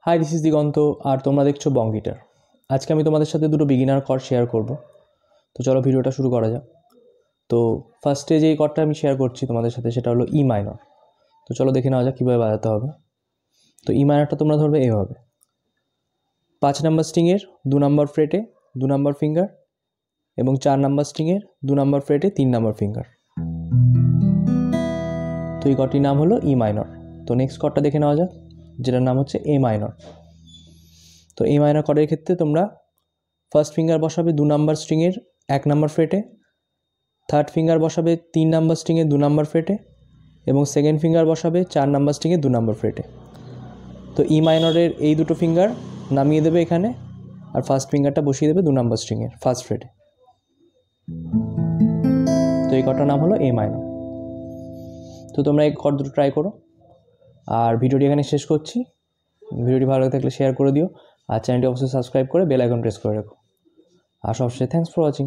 High, this is দিগন্ত আর তোমরা দেখছো বং guitar. আজকে আমি তোমাদের সাথে দুটো বিগিনার কর্ড শেয়ার করব। তো চলো ভিডিওটা শুরু করা যাক। তো ফার্স্টে যেই কর্ডটা আমি শেয়ার করছি তোমাদের সাথে সেটা হলো ই মাইনর। তো চলো দেখে নেওয়া যাক কীভাবে বাজাতে হবে। তো ই মাইনরটা তোমরা ধরবে এইভাবে, 5 নাম্বার স্ট্রিংয়ের 2 নাম্বার ফ্রেটে 2 নাম্বার ফিঙ্গার এবং 4 নাম্বার স্ট্রিংয়ের 2 নাম্বার ফ্রেটে 3 নাম্বার ফিঙ্গার। তো এই কর্ডটির নাম হলো ই মাইনর। তো নেক্সট কর্ডটা দেখে নেওয়া যাক, যেটার নাম হচ্ছে এ মাইনর। তো এই মাইনর কর্ডের ক্ষেত্রে তোমরা ফার্স্ট ফিঙ্গার বসাবে 2 নাম্বার স্ট্রিংয়ের 1 নাম্বার ফ্রেটে, থার্ড ফিঙ্গার বসাবে 3 নাম্বার স্ট্রিংয়ের 2 নাম্বার ফ্রেটে এবং সেকেন্ড ফিঙ্গার বসাবে 4 নাম্বার স্ট্রিংয়ের 2 নাম্বার ফ্রেটে। তো ই মাইনরের এই দুটো ফিঙ্গার নামিয়ে দেবে এখানে, আর ফার্স্ট ফিঙ্গারটা বসিয়ে দেবে 2 নাম্বার স্ট্রিংয়ের ফার্স্ট ফ্রেটে। তো এই কর্ডটার নাম হলো এ মাইনর। তো তোমরা এই কর্ড দুটো ট্রাই করো। আর ভিডিওটি এখানে শেষ করছি। ভিডিওটি ভালো লাগে থাকলে শেয়ার করে দিও, আর চ্যানেলটি অবশ্যই সাবস্ক্রাইব করে বেল আইকন প্রেস করে রাখো। আর সবশেষে থ্যাঙ্কস ফর ওয়াচিং।